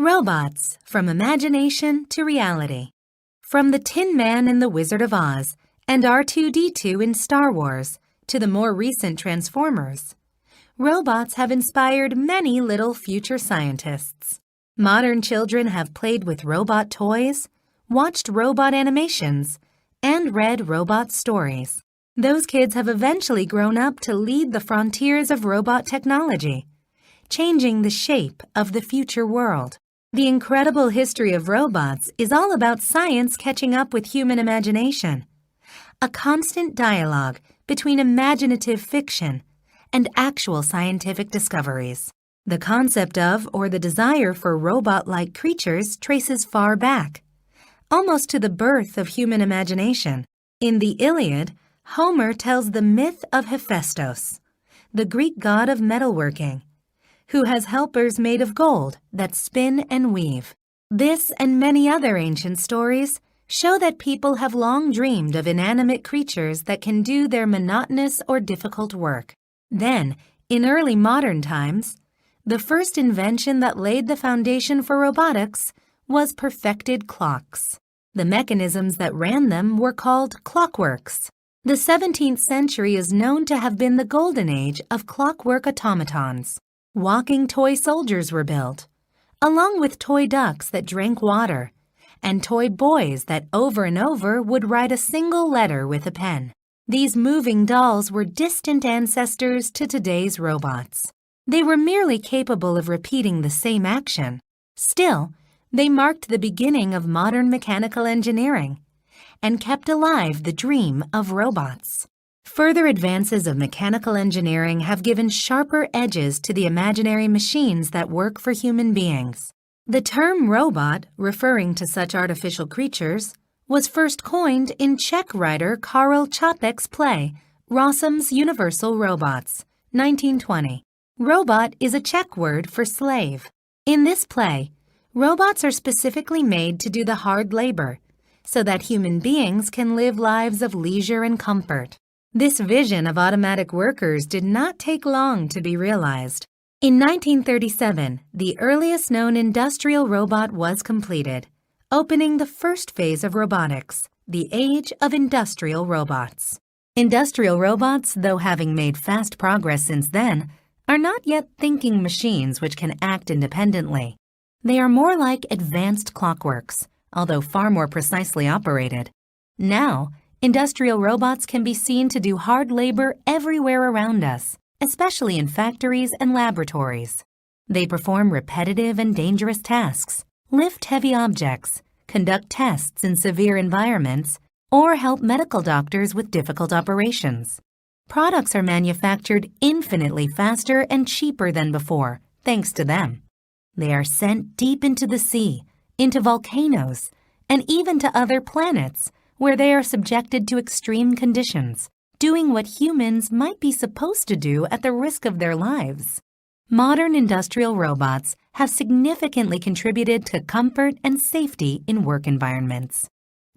Robots, from imagination to reality. From the Tin Man in The Wizard of Oz and R2-D2 in Star Wars to the more recent Transformers, robots have inspired many little future scientists. Modern children have played with robot toys, watched robot animations, and read robot stories. Those kids have eventually grown up to lead the frontiers of robot technology, changing the shape of the future world. The incredible history of robots is all about science catching up with human imagination, a constant dialogue between imaginative fiction and actual scientific discoveries. The concept of or the desire for robot-like creatures traces far back, almost to the birth of human imagination. In the Iliad, Homer tells the myth of Hephaestus, the Greek god of metalworking, who has helpers made of gold that spin and weave. This and many other ancient stories show that people have long dreamed of inanimate creatures that can do their monotonous or difficult work. Then, in early modern times, the first invention that laid the foundation for robotics was perfected clocks. The mechanisms that ran them were called clockworks. The 17th century is known to have been the golden age of clockwork automatons. Walking toy soldiers were built, along with toy ducks that drank water, and toy boys that over and over would write a single letter with a pen. These moving dolls were distant ancestors to today's robots. They were merely capable of repeating the same action. Still, they marked the beginning of modern mechanical engineering and kept alive the dream of robots. Further advances of mechanical engineering have given sharper edges to the imaginary machines that work for human beings. The term robot, referring to such artificial creatures, was first coined in Czech writer Karel Čapek's play, Rossum's Universal Robots, 1920. Robot is a Czech word for slave. In this play, robots are specifically made to do the hard labor, so that human beings can live lives of leisure and comfort. This vision of automatic workers did not take long to be realized. In 1937, the earliest known industrial robot was completed, opening the first phase of robotics, the age of industrial robots. Industrial robots, though having made fast progress since then, are not yet thinking machines which can act independently. They are more like advanced clockworks, although far more precisely operated. Now, industrial robots can be seen to do hard labor everywhere around us, especially in factories and laboratories. They perform repetitive and dangerous tasks, lift heavy objects, conduct tests in severe environments, or help medical doctors with difficult operations. Products are manufactured infinitely faster and cheaper than before, thanks to them. They are sent deep into the sea, into volcanoes, and even to other planets, where they are subjected to extreme conditions, doing what humans might be supposed to do at the risk of their lives. Modern industrial robots have significantly contributed to comfort and safety in work environments.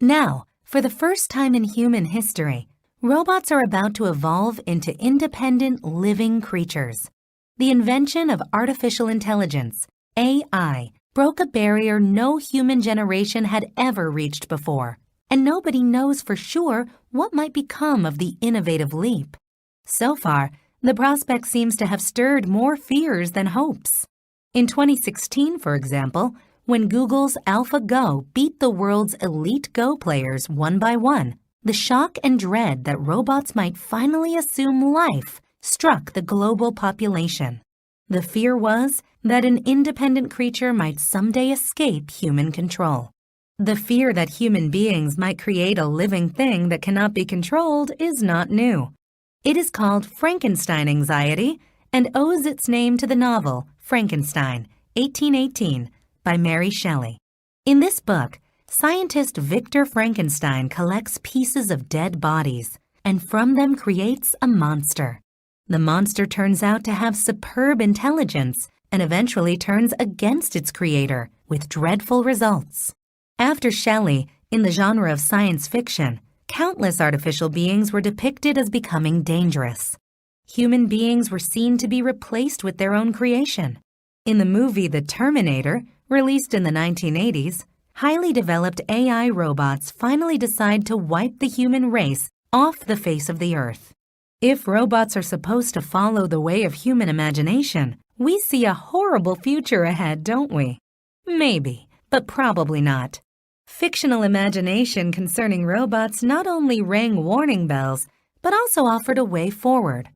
Now, for the first time in human history, robots are about to evolve into independent, living creatures. The invention of artificial intelligence, AI, broke a barrier no human generation had ever reached before, and nobody knows for sure what might become of the innovative leap. So far, the prospect seems to have stirred more fears than hopes. In 2016, for example, when Google's AlphaGo beat the world's elite Go players one by one, the shock and dread that robots might finally assume life struck the global population. The fear was that an independent creature might someday escape human control. The fear that human beings might create a living thing that cannot be controlled is not new. It is called Frankenstein anxiety and owes its name to the novel Frankenstein, 1818, by Mary Shelley. In this book, scientist Victor Frankenstein collects pieces of dead bodies and from them creates a monster. The monster turns out to have superb intelligence and eventually turns against its creator with dreadful results. After Shelley, in the genre of science fiction, countless artificial beings were depicted as becoming dangerous. Human beings were seen to be replaced with their own creation. In the movie The Terminator, Released in the 1980s, highly developed AI robots finally decide to wipe the human race off the face of the earth. If robots are supposed to follow the way of human imagination, we see a horrible future ahead, don't we? Maybe, but probably not. Fictional imagination concerning robots not only rang warning bells, but also offered a way forward.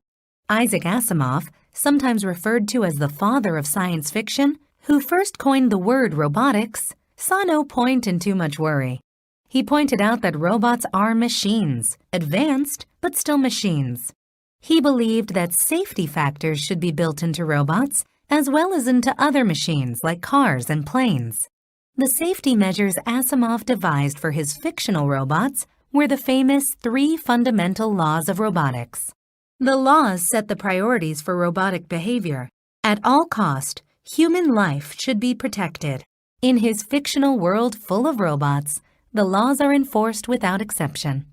Isaac Asimov, sometimes referred to as the father of science fiction, who first coined the word robotics, saw no point in too much worry. He pointed out that robots are machines, advanced, but still machines. He believed that safety factors should be built into robots, as well as into other machines like cars and planes. The safety measures Asimov devised for his fictional robots were the famous 3 fundamental laws of robotics. The laws set the priorities for robotic behavior. At all cost, human life should be protected. In his fictional world full of robots, the laws are enforced without exception.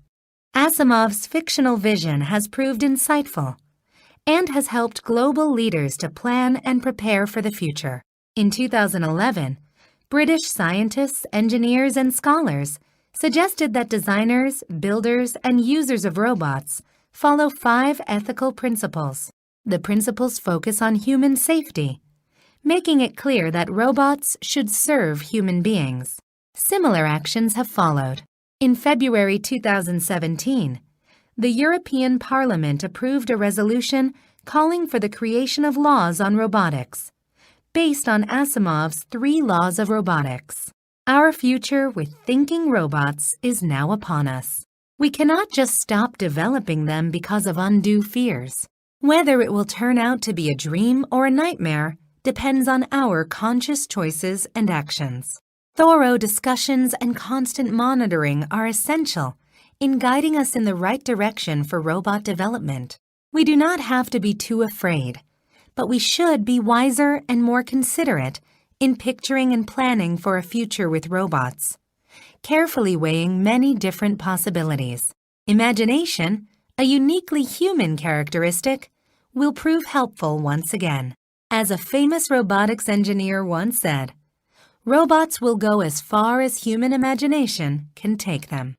Asimov's fictional vision has proved insightful and has helped global leaders to plan and prepare for the future. In 2011, British scientists, engineers, and scholars suggested that designers, builders, and users of robots follow 5 ethical principles. The principles focus on human safety, making it clear that robots should serve human beings. Similar actions have followed. In February 2017, the European Parliament approved a resolution calling for the creation of laws on robotics, based on Asimov's 3 laws of robotics. Our future with thinking robots is now upon us. We cannot just stop developing them because of undue fears. Whether it will turn out to be a dream or a nightmare depends on our conscious choices and actions. Thorough discussions and constant monitoring are essential in guiding us in the right direction for robot development. We do not have to be too afraid, but we should be wiser and more considerate in picturing and planning for a future with robots, carefully weighing many different possibilities. Imagination, a uniquely human characteristic, will prove helpful once again. As a famous robotics engineer once said, "Robots will go as far as human imagination can take them."